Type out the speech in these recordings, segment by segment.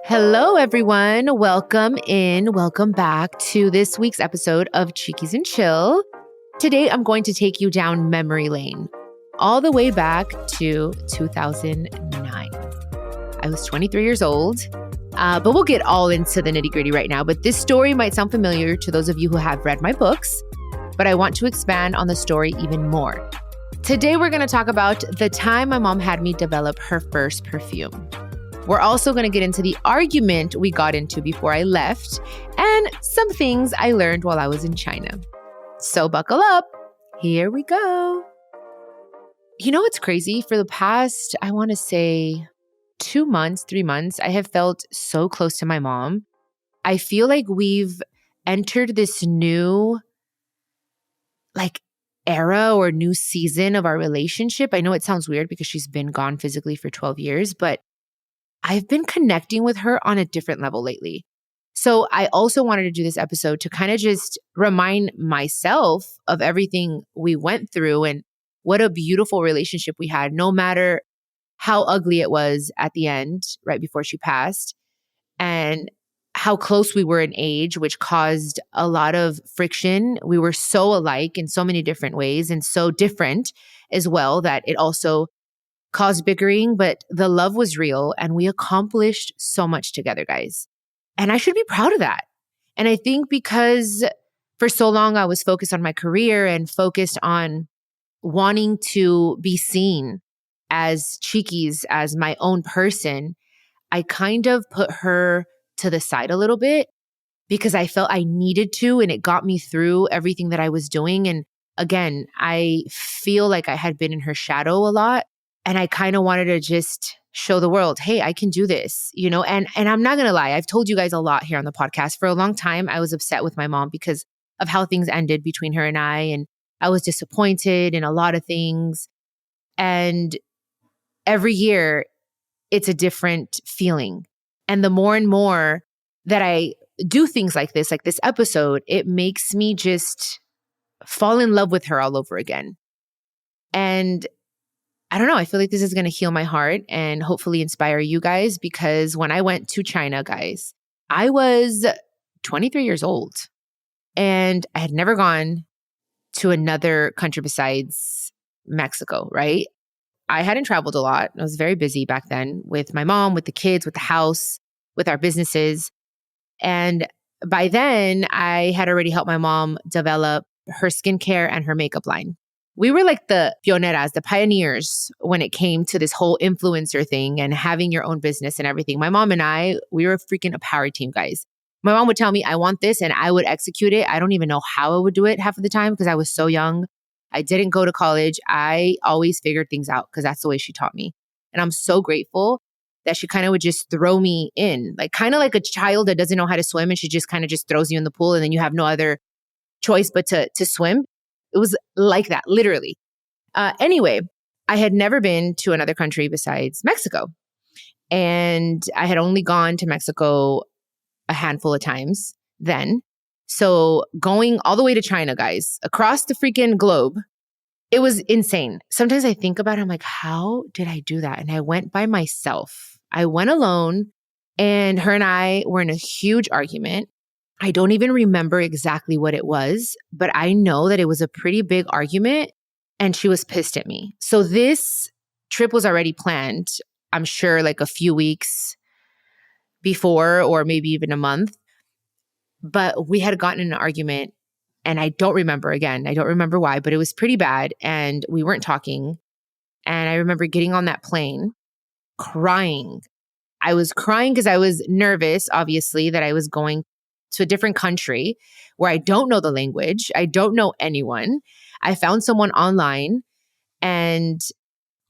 Hello, everyone. Welcome back to this week's episode of Chiquis and Chill. Today, I'm going to take you down memory lane, all the way back to 2009. I was 23 years old, but we'll get all into the nitty-gritty right now. But this story might sound familiar to those of you who have read my books, but I want to expand on the story even more. Today, we're going to talk about the time my mom had me develop her first perfume. We're also going to get into the argument we got into before I left and some things I learned while I was in China. So buckle up. Here we go. You know what's crazy? For the past, I want to say 2 months, 3 months, I have felt so close to my mom. I feel like we've entered this new era or new season of our relationship. I know it sounds weird because she's been gone physically for 12 years, but I've been connecting with her on a different level lately. So I also wanted to do this episode to kind of just remind myself of everything we went through and what a beautiful relationship we had, no matter how ugly it was at the end, right before she passed, and how close we were in age, which caused a lot of friction. We were so alike in so many different ways and so different as well that it also caused bickering, but the love was real and we accomplished so much together, guys. And I should be proud of that. And I think because for so long I was focused on my career and focused on wanting to be seen as Chiquis, as my own person, I kind of put her to the side a little bit because I felt I needed to, and it got me through everything that I was doing. And again, I feel like I had been in her shadow a lot. And I kind of wanted to just show the world, hey, I can do this, and I'm not going to lie. I've told you guys a lot here on the podcast. For a long time, I was upset with my mom because of how things ended between her and I was disappointed in a lot of things. And every year, it's a different feeling. And the more and more that I do things like this episode, it makes me just fall in love with her all over again. And I don't know. I feel like this is going to heal my heart and hopefully inspire you guys, because when I went to China, guys, I was 23 years old and I had never gone to another country besides Mexico, right? I hadn't traveled a lot. I was very busy back then with my mom, with the kids, with the house, with our businesses. And by then, I had already helped my mom develop her skincare and her makeup line. We were like the pioneras, the pioneers when it came to this whole influencer thing and having your own business and everything. My mom and I, we were freaking a power team, guys. My mom would tell me, I want this, and I would execute it. I don't even know how I would do it half of the time because I was so young. I didn't go to college. I always figured things out because that's the way she taught me. And I'm so grateful that she kind of would just throw me in, kind of like a child that doesn't know how to swim and she just kind of just throws you in the pool and then you have no other choice but to swim. It was like that, literally. Anyway, I had never been to another country besides Mexico. And I had only gone to Mexico a handful of times then. So going all the way to China, guys, across the freaking globe, it was insane. Sometimes I think about it, I'm like, how did I do that? And I went by myself. I went alone, and her and I were in a huge argument. I don't even remember exactly what it was, but I know that it was a pretty big argument and she was pissed at me. So this trip was already planned, I'm sure a few weeks before or maybe even a month. But we had gotten in an argument and I don't remember why, but it was pretty bad and we weren't talking. And I remember getting on that plane crying. I was crying because I was nervous, obviously, that I was going to a different country where I don't know the language. I don't know anyone. I found someone online and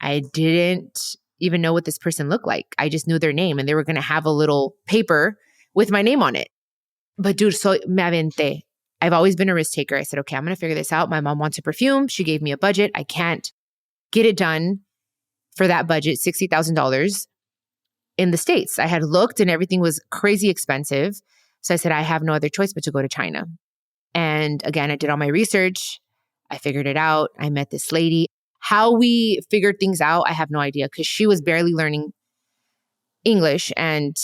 I didn't even know what this person looked like. I just knew their name and they were going to have a little paper with my name on it. But dude, so me aventé. I've always been a risk taker. I said, okay, I'm going to figure this out. My mom wants a perfume. She gave me a budget. I can't get it done for that budget, $60,000 in the States. I had looked and everything was crazy expensive. So I said, I have no other choice but to go to China. And again, I did all my research. I figured it out. I met this lady. How we figured things out, I have no idea because she was barely learning English and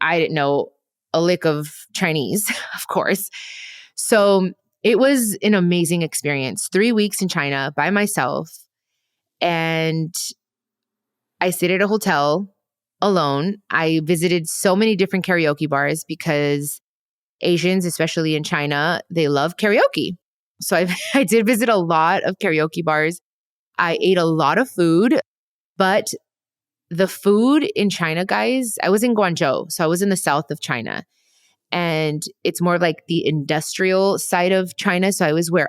I didn't know a lick of Chinese, of course. So it was an amazing experience. 3 weeks in China by myself. And I stayed at a hotel alone. I visited so many different karaoke bars because Asians, especially in China, they love karaoke. So I did visit a lot of karaoke bars. I ate a lot of food, but the food in China, guys, I was in Guangzhou. So I was in the south of China. And it's more like the industrial side of China. So I was where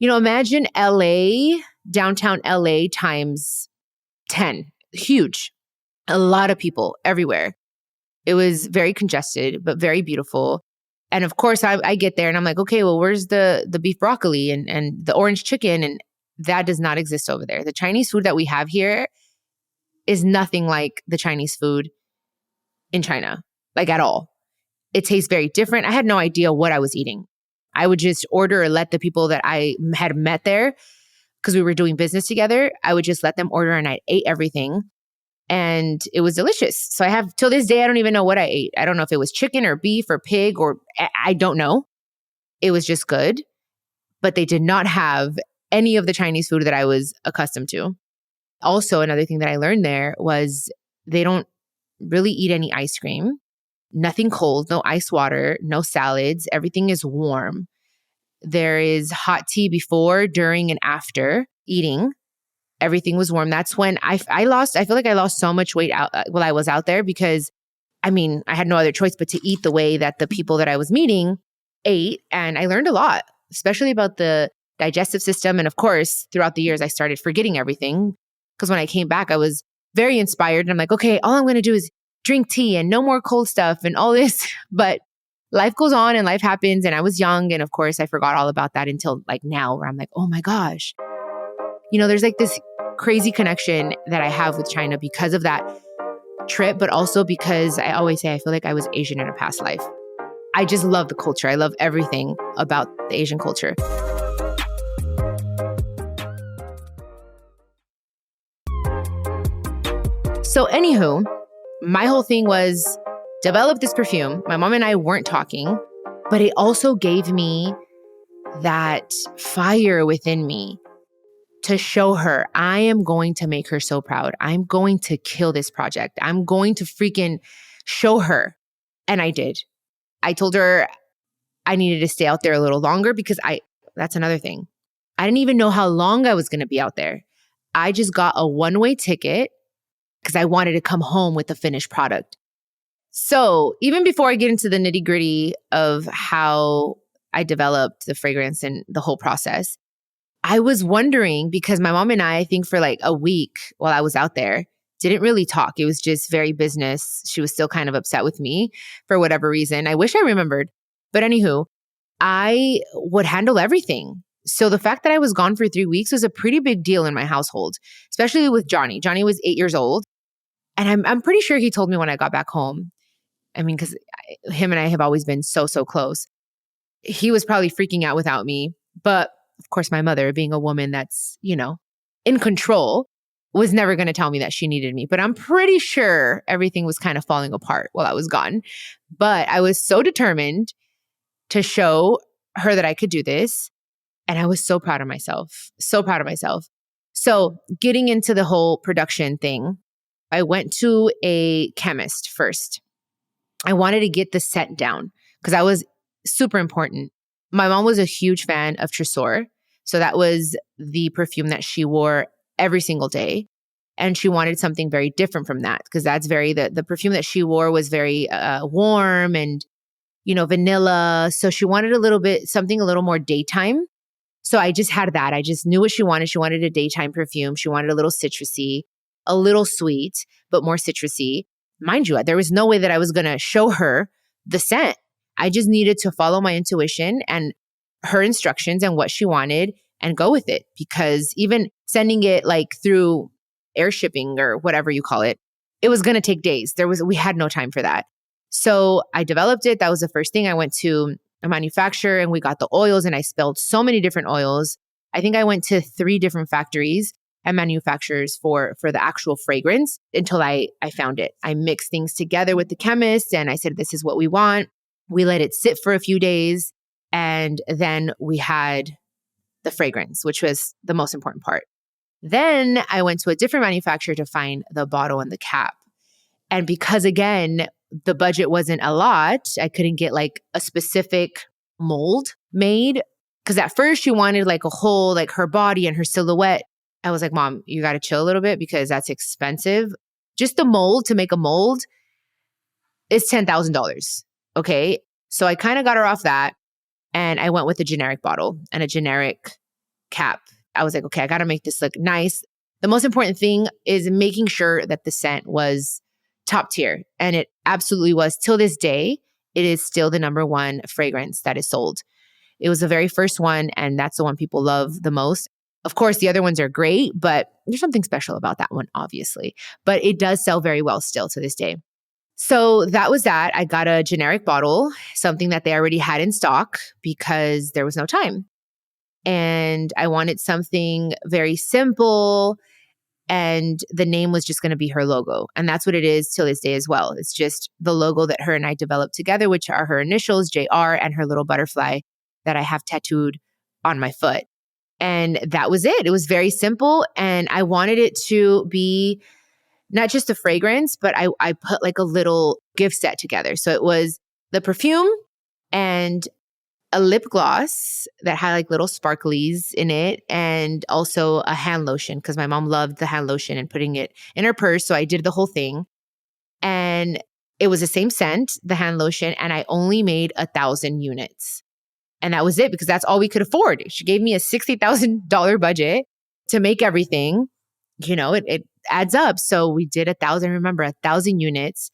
imagine LA, downtown LA times 10, huge, a lot of people everywhere. It was very congested, but very beautiful. And of course, I get there and I'm like, okay, well, where's the beef broccoli and the orange chicken? And that does not exist over there. The Chinese food that we have here is nothing like the Chinese food in China, like at all. It tastes very different. I had no idea what I was eating. I would just order or let the people that I had met there, because we were doing business together, I would just let them order and I ate everything. And it was delicious. So I have, till this day, I don't even know what I ate. I don't know if it was chicken or beef or pig or I don't know. It was just good. But they did not have any of the Chinese food that I was accustomed to. Also, another thing that I learned there was they don't really eat any ice cream. Nothing cold, no ice water, no salads. Everything is warm. There is hot tea before, during, and after eating. Everything was warm. That's when I feel like I lost so much weight while I was out there because, I had no other choice but to eat the way that the people that I was meeting ate. And I learned a lot, especially about the digestive system. And of course, throughout the years, I started forgetting everything because when I came back, I was very inspired. And I'm like, okay, all I'm going to do is drink tea and no more cold stuff and all this. But life goes on and life happens. And I was young. And of course, I forgot all about that until like now where I'm like, oh my gosh. There's like this crazy connection that I have with China because of that trip, but also because I always say I feel like I was Asian in a past life. I just love the culture. I love everything about the Asian culture. So anywho, my whole thing was develop this perfume. My mom and I weren't talking, but it also gave me that fire within me to show her I am going to make her so proud. I'm going to kill this project. I'm going to freaking show her. And I did. I told her I needed to stay out there a little longer because that's another thing. I didn't even know how long I was going to be out there. I just got a one-way ticket because I wanted to come home with the finished product. So even before I get into the nitty-gritty of how I developed the fragrance and the whole process, I was wondering, because my mom and I think for like a week while I was out there, didn't really talk. It was just very business. She was still kind of upset with me for whatever reason. I wish I remembered. But anywho, I would handle everything. So the fact that I was gone for 3 weeks was a pretty big deal in my household, especially with Johnny. Johnny was 8 years old. And I'm pretty sure he told me when I got back home. Because him and I have always been so close. He was probably freaking out without me. But of course, my mother, being a woman that's, in control, was never going to tell me that she needed me. But I'm pretty sure everything was kind of falling apart while I was gone. But I was so determined to show her that I could do this. And I was so proud of myself. So proud of myself. So getting into the whole production thing, I went to a chemist first. I wanted to get the scent down because that was super important. My mom was a huge fan of Tresor. So that was the perfume that she wore every single day. And she wanted something very different from that because that's the perfume that she wore was very warm and, vanilla. So she wanted something a little more daytime. So I just had that. I just knew what she wanted. She wanted a daytime perfume. She wanted a little citrusy, a little sweet, but more citrusy. Mind you, there was no way that I was going to show her the scent. I just needed to follow my intuition and her instructions and what she wanted and go with it. Because even sending it like through air shipping or whatever you call it, it was going to take days. We had no time for that. So I developed it. That was the first thing. I went to a manufacturer and we got the oils and I spilled so many different oils. I think I went to 3 different factories and manufacturers for the actual fragrance until I found it. I mixed things together with the chemist and I said, this is what we want. We let it sit for a few days. And then we had the fragrance, which was the most important part. Then I went to a different manufacturer to find the bottle and the cap. And because again, the budget wasn't a lot, I couldn't get like a specific mold made. Because at first she wanted like a whole, like her body and her silhouette. I was like, Mom, you got to chill a little bit because that's expensive. Just the mold, to make a mold, is $10,000. Okay. So I kind of got her off that. And I went with a generic bottle and a generic cap. I was like, okay, I got to make this look nice. The most important thing is making sure that the scent was top tier. And it absolutely was. Till this day, it is still the number one fragrance that is sold. It was the very first one, and that's the one people love the most. Of course, the other ones are great, but there's something special about that one, obviously. But it does sell very well still to this day. So that was that. I got a generic bottle, something that they already had in stock because there was no time. And I wanted something very simple, and the name was just going to be her logo. And that's what it is till this day as well. It's just the logo that her and I developed together, which are her initials, JR, and her little butterfly that I have tattooed on my foot. And that was it. It was very simple. And I wanted it to be not just a fragrance, but I put like a little gift set together. So it was the perfume and a lip gloss that had like little sparklies in it, and also a hand lotion because my mom loved the hand lotion and putting it in her purse. So I did the whole thing. And it was the same scent, the hand lotion, and I only made 1,000 units. And that was it because that's all we could afford. She gave me a $60,000 budget to make everything. You know, it adds up. So we did 1,000, remember, 1,000 units,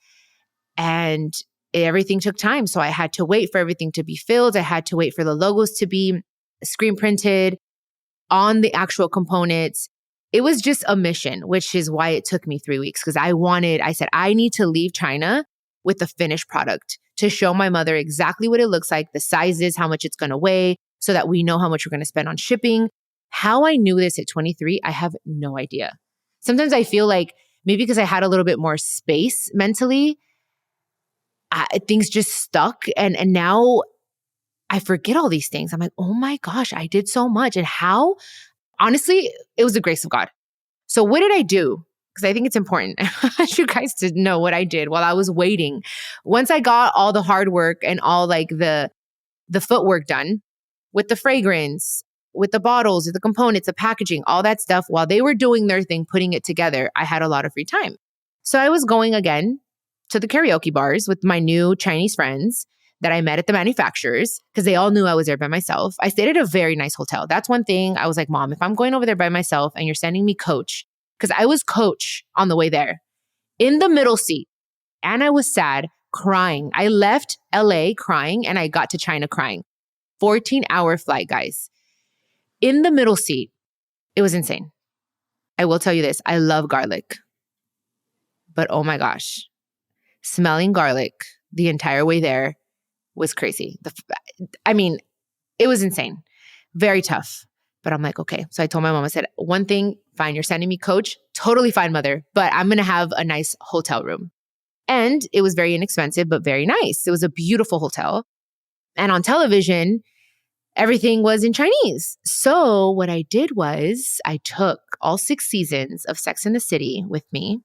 and everything took time. So I had to wait for everything to be filled. I had to wait for the logos to be screen printed on the actual components. It was just a mission, which is why it took me 3 weeks because I said, I need to leave China with the finished product to show my mother exactly what it looks like, the sizes, how much it's going to weigh, so that we know how much we're going to spend on shipping. How I knew this at 23, I have no idea. Sometimes I feel like maybe because I had a little bit more space mentally, things just stuck. And now I forget all these things. I'm like, oh my gosh, I did so much. And how? Honestly, it was the grace of God. So what did I do? Because I think it's important. I want you guys to know what I did while I was waiting. Once I got all the hard work and all like the footwork done with the fragrance, with the bottles, with the components, the packaging, all that stuff, while they were doing their thing, putting it together, I had a lot of free time. So I was going again to the karaoke bars with my new Chinese friends that I met at the manufacturers because they all knew I was there by myself. I stayed at a very nice hotel. That's one thing. I was like, Mom, if I'm going over there by myself and you're sending me coach, because I was coach on the way there in the middle seat, and I was sad, crying. I left LA crying and I got to China crying. 14-hour flight, guys. In the middle seat, it was insane. I will tell you this. I love garlic. But oh my gosh, smelling garlic the entire way there was crazy. It was insane. Very tough. But I'm like, okay. So I told my mom, I said, one thing, fine, you're sending me coach. Totally fine, mother. But I'm going to have a nice hotel room. And it was very inexpensive, but very nice. It was a beautiful hotel. And on television, everything was in Chinese. So what I did was I took all 6 seasons of Sex and the City with me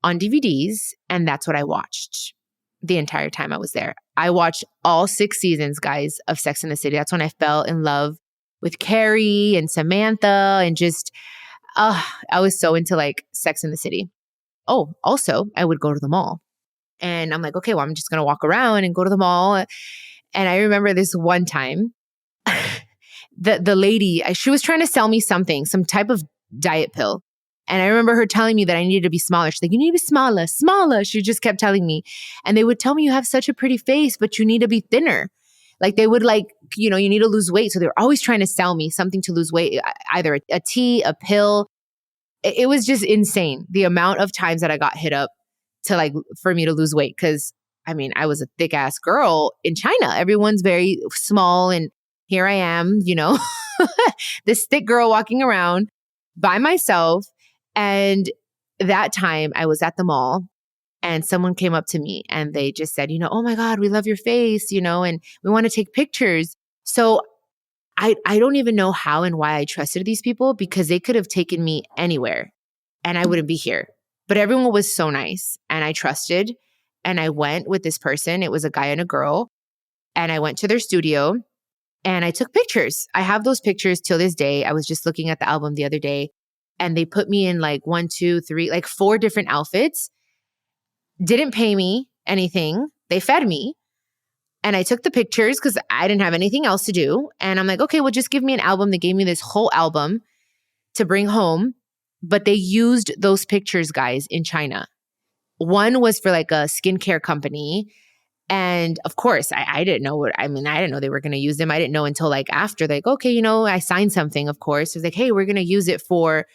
on DVDs, and that's what I watched the entire time I was there. I watched all 6 seasons, guys, of Sex and the City. That's when I fell in love with Carrie and Samantha and just, I was so into like Sex and the City. Oh, also, I would go to the mall. And I'm like, okay, well, I'm just going to walk around and go to the mall. And I remember this one time, the lady, she was trying to sell me something, some type of diet pill. And I remember her telling me that I needed to be smaller. She's like, you need to be smaller, smaller. She just kept telling me. And they would tell me you have such a pretty face, but you need to be thinner. Like they would like, you need to lose weight. So they were always trying to sell me something to lose weight, either a tea, a pill. It was just insane. The amount of times that I got hit up to like, for me to lose weight. Cause I was a thick ass girl in China. Everyone's very small. And here I am, this thick girl walking around. by myself. And that time I was at the mall and someone came up to me and they just said, oh my God, we love your face, and we want to take pictures. So I don't even know how and why I trusted these people, because they could have taken me anywhere and I wouldn't be here. But everyone was so nice and I trusted. And I went with this person. It was a guy and a girl. And I went to their studio and I took pictures. I have those pictures till this day. I was just looking at the album the other day and they put me in like 1, 2, 3, like 4 different outfits. Didn't pay me anything. They fed me. And I took the pictures because I didn't have anything else to do. And I'm like, okay, well, just give me an album. They gave me this whole album to bring home. But they used those pictures, guys, in China. One was for like a skincare company. And of course, I didn't know I didn't know they were going to use them. I didn't know until like after, like, okay, I signed something, of course. It was like, hey, we're going to use it for,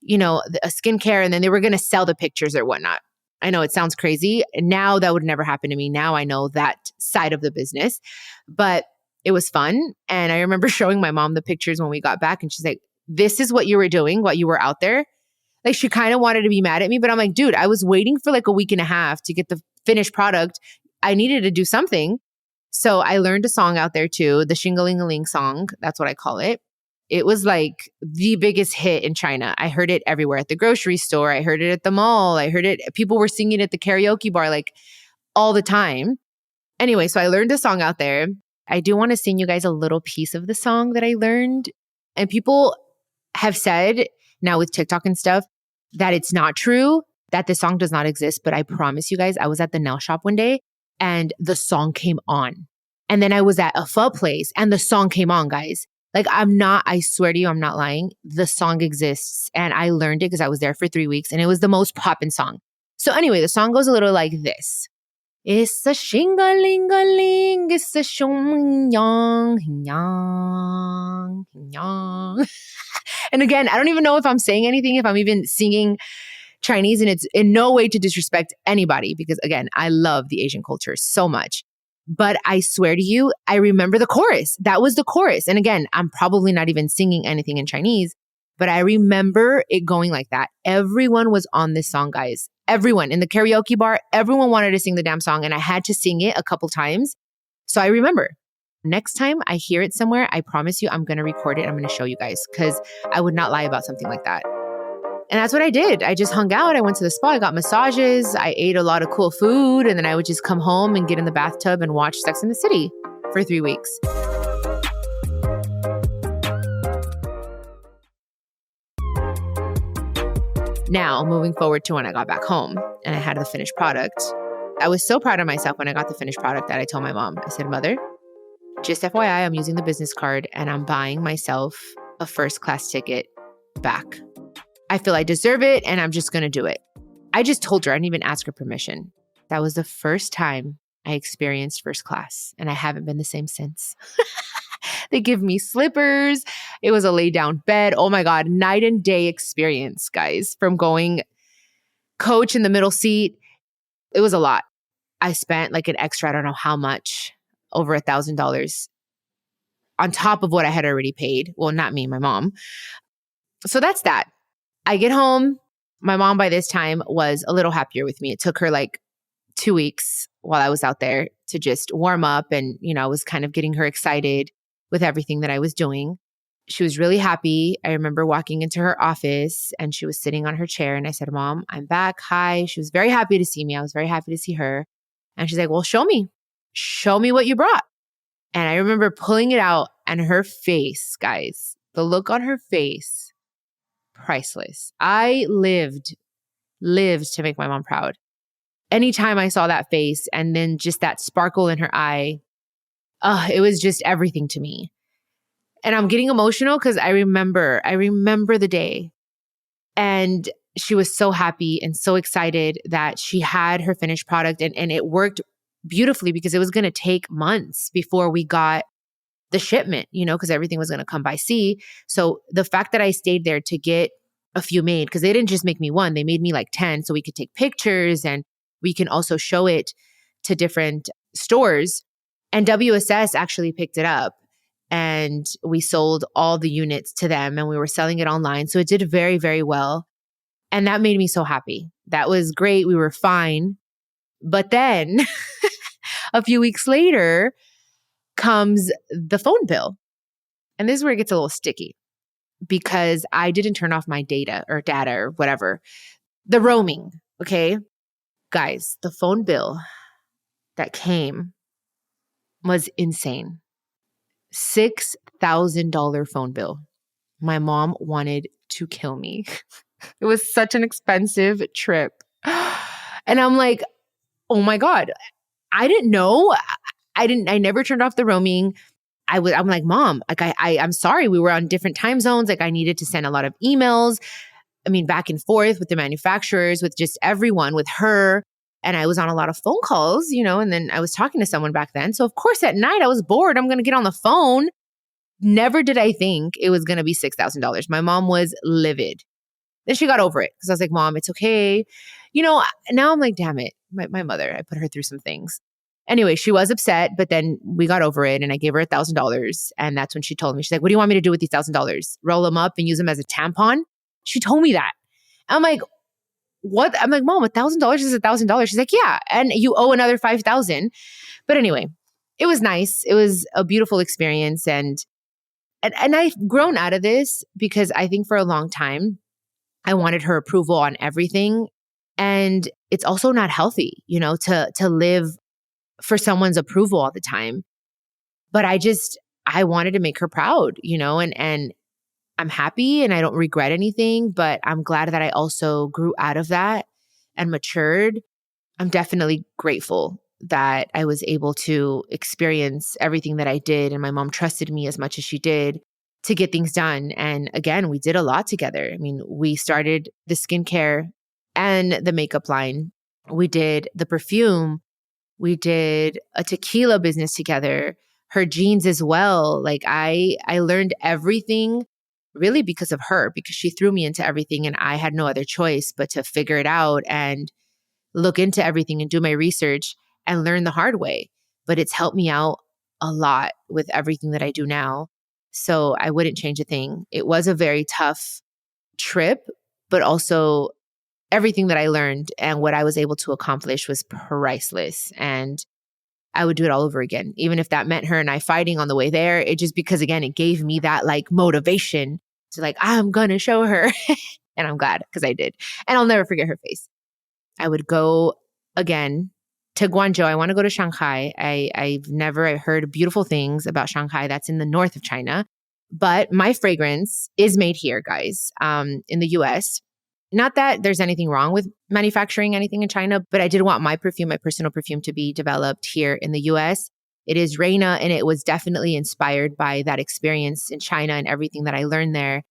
a skincare. And then they were going to sell the pictures or whatnot. I know it sounds crazy. Now that would never happen to me. Now I know that side of the business, but it was fun. And I remember showing my mom the pictures when we got back and she's like, this is what you were doing, what you were out there. Like she kind of wanted to be mad at me, but I'm like, dude, I was waiting for like a week and a half to get the finished product. I needed to do something. So I learned a song out there too, the Shing-a-ling-a-ling song. That's what I call it. It was like the biggest hit in China. I heard it everywhere at the grocery store. I heard it at the mall. I heard it. People were singing it at the karaoke bar like all the time. Anyway, so I learned a song out there. I do want to sing you guys a little piece of the song that I learned. And people have said now with TikTok and stuff that it's not true, that the song does not exist. But I promise you guys, I was at the nail shop one day and the song came on. And then I was at a pho place and the song came on, guys. Like I swear to you, I'm not lying. The song exists and I learned it because I was there for 3 weeks and it was the most poppin' song. So anyway, the song goes a little like this. It's a shing-a-ling-a-ling, it's a shong-yang, yang, yang. And again, I don't even know if I'm saying anything, if I'm even singing Chinese, and it's in no way to disrespect anybody because again, I love the Asian culture so much. But I swear to you, I remember the chorus. That was the chorus. And again, I'm probably not even singing anything in Chinese, but I remember it going like that. Everyone was on this song, guys. Everyone in the karaoke bar, everyone wanted to sing the damn song and I had to sing it a couple times. So I remember next time I hear it somewhere, I promise you I'm going to record it. I'm going to show you guys because I would not lie about something like that. And that's what I did. I just hung out. I went to the spa. I got massages. I ate a lot of cool food. And then I would just come home and get in the bathtub and watch Sex and the City for 3 weeks. Now, moving forward to when I got back home and I had the finished product, I was so proud of myself when I got the finished product that I told my mom, I said, Mother, just FYI, I'm using the business card and I'm buying myself a first class ticket back. I feel I deserve it and I'm just going to do it. I just told her, I didn't even ask her permission. That was the first time I experienced first class and I haven't been the same since. They give me slippers. It was a lay down bed. Oh my God, night and day experience, guys, from going coach in the middle seat. It was a lot. I spent like an extra, I don't know how much, over $1,000 on top of what I had already paid. Well, not me, my mom. So that's that. I get home. My mom by this time was a little happier with me. It took her like 2 weeks while I was out there to just warm up. And, I was kind of getting her excited with everything that I was doing. She was really happy. I remember walking into her office and she was sitting on her chair and I said, Mom, I'm back. Hi. She was very happy to see me. I was very happy to see her. And she's like, well, show me what you brought. And I remember pulling it out and her face, guys, the look on her face, priceless. I lived to make my mom proud. Anytime I saw that face and then just that sparkle in her eye, it was just everything to me. And I'm getting emotional because I remember the day. And she was so happy and so excited that she had her finished product and it worked beautifully because it was going to take months before we got the shipment, because everything was going to come by sea. So the fact that I stayed there to get a few made, because they didn't just make me one, they made me like 10 so we could take pictures and we can also show it to different stores. And WSS actually picked it up. and we sold all the units to them and we were selling it online. So it did very, very well. And that made me so happy. That was great. We were fine. But then a few weeks later comes the phone bill. And this is where it gets a little sticky because I didn't turn off my data or whatever. The roaming. Okay. Guys, the phone bill that came was insane. $6,000 phone bill. My mom wanted to kill me. It was such an expensive trip. And I'm like, oh my God, I didn't know. I never turned off the roaming. I'm like, Mom, like I'm sorry. We were on different time zones. Like I needed to send a lot of emails. I mean, back and forth with the manufacturers, with just everyone, with her. And I was on a lot of phone calls, and then I was talking to someone back then. So of course at night I was bored. I'm going to get on the phone. Never did I think it was going to be $6,000. My mom was livid. Then she got over it because I was like, Mom, it's okay. Now I'm like, damn it. My mother, I put her through some things. Anyway, she was upset, but then we got over it and I gave her $1,000. And that's when she told me, she's like, what do you want me to do with these $1,000? Roll them up and use them as a tampon? She told me that. I'm like, what? I'm like, Mom, $1,000 is $1,000. She's like, yeah. And you owe another 5,000. But anyway, it was nice. It was a beautiful experience. And I've grown out of this because I think for a long time, I wanted her approval on everything. And it's also not healthy, to live for someone's approval all the time. But I wanted to make her proud, and I'm happy and I don't regret anything, but I'm glad that I also grew out of that and matured. I'm definitely grateful that I was able to experience everything that I did. And my mom trusted me as much as she did to get things done. And again, we did a lot together. I mean, we started the skincare and the makeup line. We did the perfume. We did a tequila business together, her jeans as well. Like I learned everything really because of her, because she threw me into everything and I had no other choice but to figure it out and look into everything and do my research and learn the hard way. But it's helped me out a lot with everything that I do now. So I wouldn't change a thing. It was a very tough trip, but also everything that I learned and what I was able to accomplish was priceless. And I would do it all over again, even if that meant her and I fighting on the way there. It just because, again, it gave me that like motivation to like, I'm going to show her. And I'm glad because I did. And I'll never forget her face. I would go again to Guangzhou. I want to go to Shanghai. I've never heard beautiful things about Shanghai. That's in the north of China. But my fragrance is made here, guys, in the US. Not that there's anything wrong with manufacturing anything in China, but I did want my perfume, my personal perfume, to be developed here in the US. It is Reina, and it was definitely inspired by that experience in China and everything that I learned there.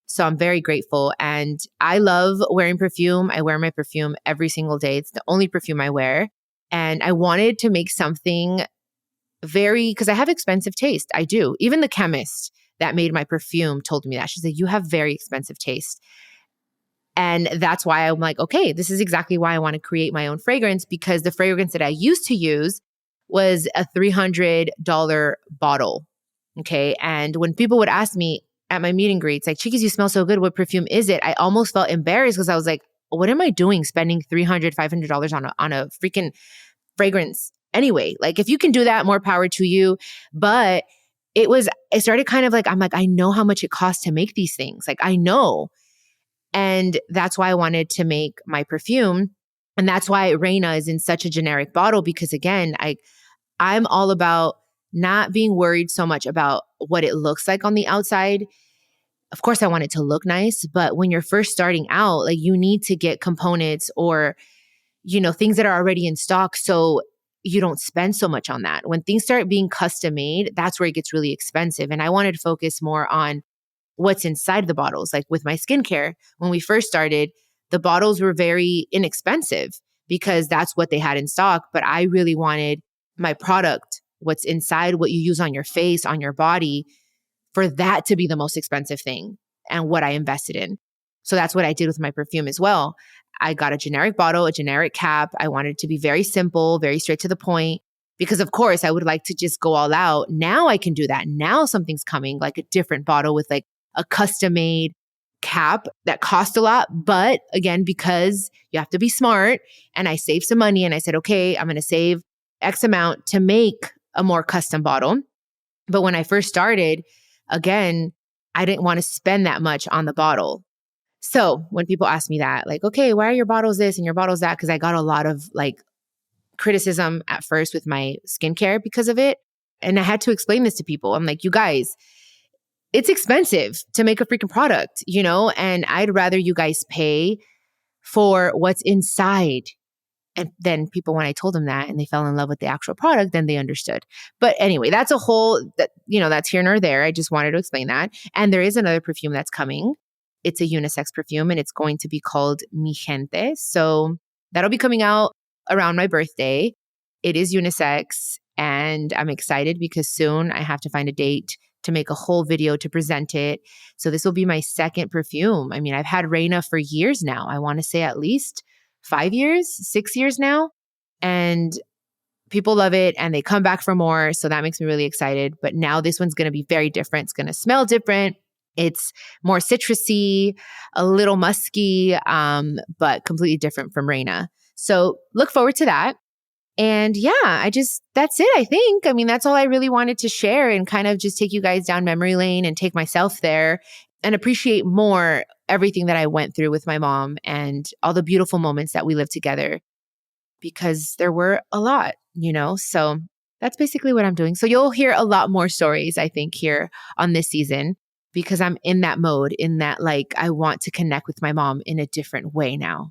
So I'm very grateful. And I love wearing perfume. I wear my perfume every single day. It's the only perfume I wear. And I wanted to make something because I have expensive taste. I do. Even the chemist that made my perfume told me that. She said, you have very expensive taste. And that's why I'm like, okay, this is exactly why I want to create my own fragrance, because the fragrance that I used to use was a $300 bottle. Okay. And when people would ask me at my meet and greets, like, Chiquis, you smell so good. What perfume is it? I almost felt embarrassed because I was like, what am I doing spending $300, $500 on a freaking fragrance anyway? Like, if you can do that, more power to you. But it started kind of like, I'm like, I know how much it costs to make these things. Like, I know. And that's why I wanted to make my perfume. And that's why Reina is in such a generic bottle, because again, I'm all about not being worried so much about what it looks like on the outside. Of course, I want it to look nice, but when you're first starting out, like, you need to get components or, things that are already in stock so you don't spend so much on that. When things start being custom made, that's where it gets really expensive. And I wanted to focus more on what's inside the bottles. Like with my skincare, when we first started, the bottles were very inexpensive because that's what they had in stock. But I really wanted my product, what's inside, what you use on your face, on your body, for that to be the most expensive thing and what I invested in. So that's what I did with my perfume as well. I got a generic bottle, a generic cap. I wanted it to be very simple, very straight to the point. because of course I would like to just go all out. Now I can do that. Now something's coming, like a different bottle with like a custom made cap that cost a lot. But again, because you have to be smart, and I saved some money and I said, okay, I'm going to save X amount to make a more custom bottle. But when I first started, again, I didn't want to spend that much on the bottle. So when people ask me that, like, okay, why are your bottles this and your bottles that? Because I got a lot of like criticism at first with my skincare because of it. And I had to explain this to people. I'm like, you guys, it's expensive to make a freaking product, you know, and I'd rather you guys pay for what's inside. And then people, when I told them that and they fell in love with the actual product, then they understood. But anyway, that's a whole, that's here nor there. I just wanted to explain that. And there is another perfume that's coming. It's a unisex perfume and it's going to be called Mi Gente. So that'll be coming out around my birthday. It is unisex and I'm excited because soon I have to find a date to make a whole video to present it. So this will be my second perfume. I mean, I've had Reina for years now. I want to say at least 5 years, 6 years now. And people love it and they come back for more. So that makes me really excited. But now this one's going to be very different. It's going to smell different. It's more citrusy, a little musky, but completely different from Reina. So look forward to that. And yeah, that's it, I think. I mean, that's all I really wanted to share and kind of just take you guys down memory lane and take myself there and appreciate more everything that I went through with my mom and all the beautiful moments that we lived together, because there were a lot, So that's basically what I'm doing. So you'll hear a lot more stories, I think, here on this season, because I'm in that mode, in that like I want to connect with my mom in a different way now.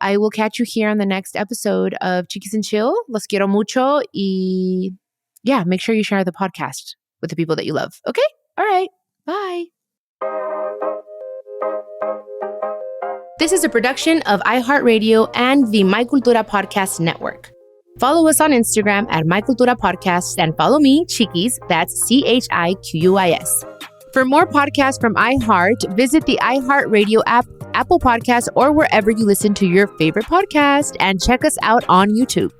I will catch you here on the next episode of Chiquis and Chill. Los quiero mucho. Y yeah, make sure you share the podcast with the people that you love. Okay? All right. Bye. This is a production of iHeartRadio and the My Cultura Podcast Network. Follow us on Instagram at My Cultura Podcast and follow me, Chiquis, that's CHIQUIS. For more podcasts from iHeart, visit the iHeartRadio app, Apple Podcasts, or wherever you listen to your favorite podcast, and check us out on YouTube.